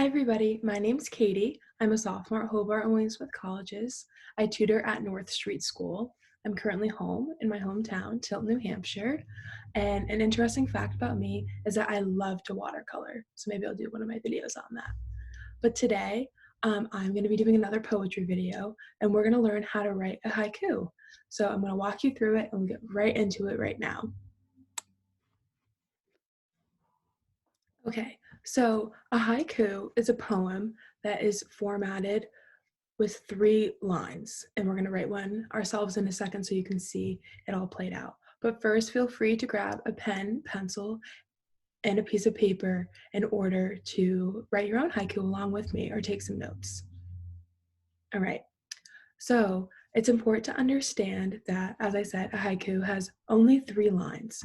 everybody, my name's Katie. I'm a sophomore at Hobart and Williamsmith Colleges. I tutor at North Street School. I'm currently home in my hometown, Tilton, New Hampshire. And an interesting fact about me is that I love to watercolor. So maybe I'll do one of my videos on that. But today, I'm going to be doing another poetry video, and we're going to learn how to write a haiku. So I'm going to walk you through it and we'll get right into it right now. Okay, so a haiku is a poem that is formatted with 3 lines, and we're going to write one ourselves in a second so you can see it all played out. But first, feel free to grab a pen, pencil, and a piece of paper in order to write your own haiku along with me or take some notes. All right, so it's important to understand that, as I said, a haiku has only 3 lines.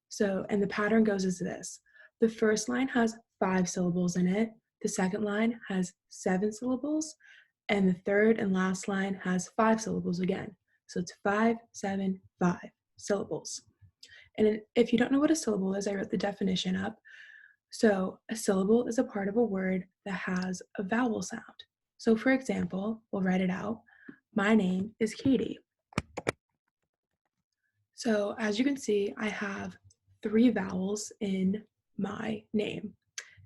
So, and the pattern goes as this. The first line has 5 syllables in it. The second line has 7 syllables. And the third and last line has 5 syllables again. So it's 5, 7, 5 syllables. And if you don't know what a syllable is, I wrote the definition up. So a syllable is a part of a word that has a vowel sound. So for example, we'll write it out. My name is Katie. So as you can see, I have 3 vowels in my name.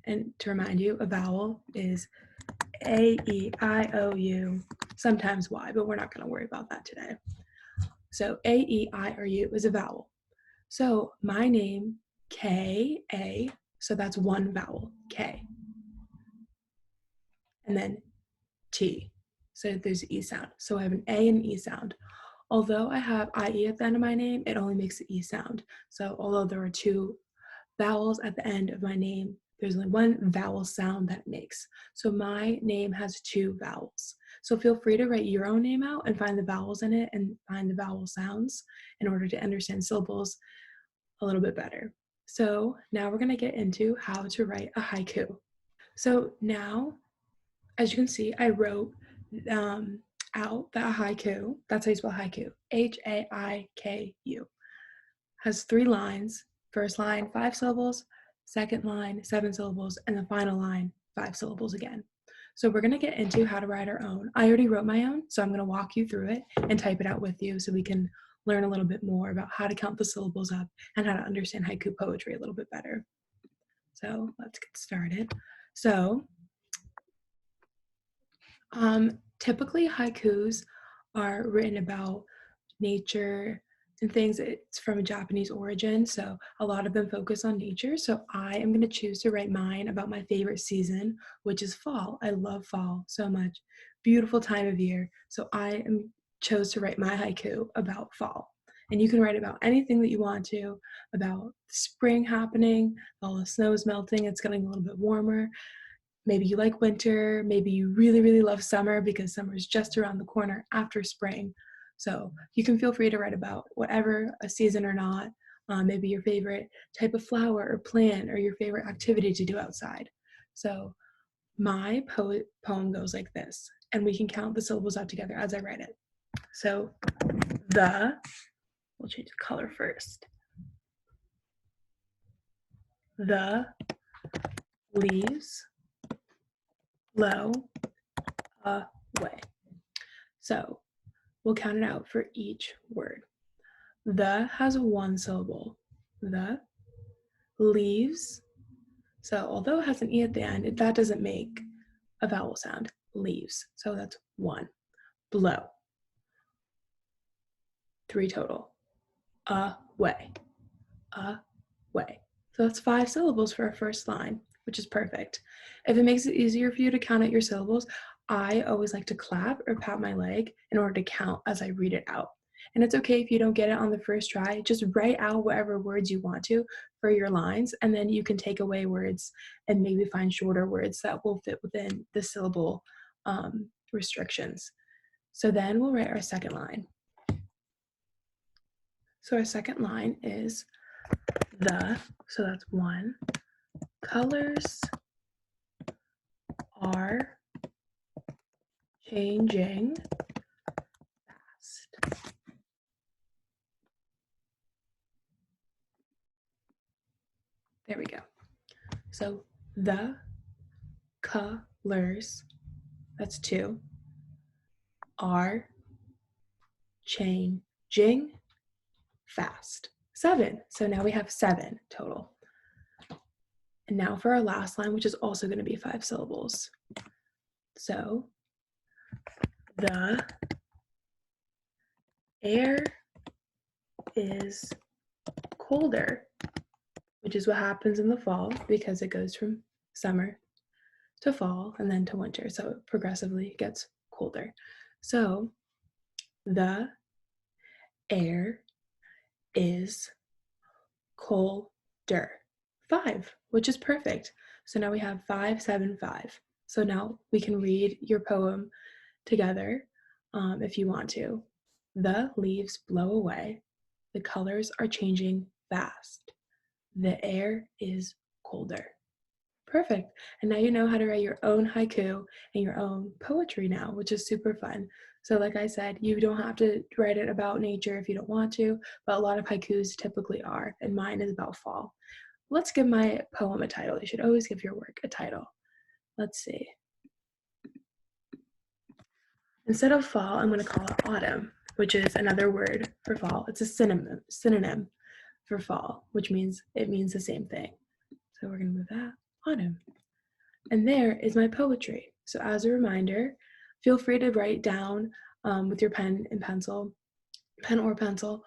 And to remind you, a vowel is A, E, I, O, U, sometimes Y, but we're not going to worry about that today. So A, E, I, or U is a vowel. So my name, K, A, so that's one vowel, K. And then T, so there's E sound. So I have an A and an E sound. Although I have IE at the end of my name, it only makes the E sound. So although there are 2 vowels at the end of my name, there's only 1 vowel sound that it makes. So my name has 2 vowels. So feel free to write your own name out and find the vowels in it and find the vowel sounds in order to understand syllables a little bit better. So now we're going to get into how to write a haiku. So now, as you can see, I wrote out that haiku, that's how you spell haiku, Haiku, has 3 lines. First line, 5 syllables, second line, 7 syllables, and the final line, 5 syllables again. So we're gonna get into how to write our own. I already wrote my own, so I'm gonna walk you through it and type it out with you so we can learn a little bit more about how to count the syllables up and how to understand haiku poetry a little bit better. So let's get started. So typically haikus are written about nature and things. It's from a Japanese origin, so a lot of them focus on nature. So I am going to choose to write mine about my favorite season, which is fall. I love fall so much. Beautiful time of year. So I chose to write my haiku about fall. And you can write about anything that you want to, about spring happening, all the snow is melting, it's getting a little bit warmer. Maybe you like winter, maybe you really, really love summer because summer is just around the corner after spring. So you can feel free to write about whatever, a season or not, maybe your favorite type of flower or plant or your favorite activity to do outside. So my poem goes like this, and we can count the syllables out together as I write it. So we'll change the color first. The leaves blow away. So we'll count it out for each word. The has 1 syllable. The leaves. So although it has an E at the end, that doesn't make a vowel sound. Leaves. So that's 1. Blow. 3 total. Away. Away. So that's 5 syllables for our first line, which is perfect. If it makes it easier for you to count out your syllables, I always like to clap or pat my leg in order to count as I read it out. And it's okay if you don't get it on the first try. Just write out whatever words you want to for your lines, and then you can take away words and maybe find shorter words that will fit within the syllable restrictions. So then we'll write our second line. So our second line is so that's 1. Colors are changing fast. There we go. So the colors, that's 2. Are changing fast, 7. So now we have 7 total. And now for our last line, which is also going to be 5 syllables. So the air is colder, which is what happens in the fall because it goes from summer to fall and then to winter. So it progressively gets colder. So the air is colder, 5, which is perfect. So now we have 5, 7, 5. So now we can read your poem together if you want to. The leaves blow away. The colors are changing fast. The air is colder. Perfect. And now you know how to write your own haiku and your own poetry now, which is super fun. So like I said, you don't have to write it about nature if you don't want to, but a lot of haikus typically are, and mine is about fall. Let's give my poem a title. You should always give your work a title. Let's see. Instead of fall, I'm going to call it autumn, which is another word for fall. It's a synonym for fall, which means it means the same thing. So we're going to move that, autumn. And there is my poetry. So as a reminder, feel free to write down with your pen or pencil,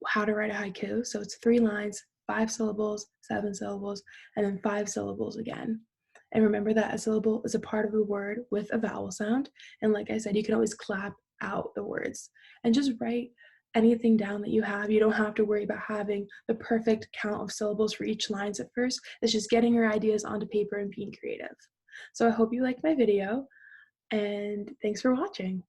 how to write a haiku. So it's 3 lines, 5 syllables, 7 syllables, and then 5 syllables again. And remember that a syllable is a part of the word with a vowel sound. And like I said, you can always clap out the words and just write anything down that you have. You don't have to worry about having the perfect count of syllables for each line at first. It's just getting your ideas onto paper and being creative. So I hope you liked my video, and thanks for watching.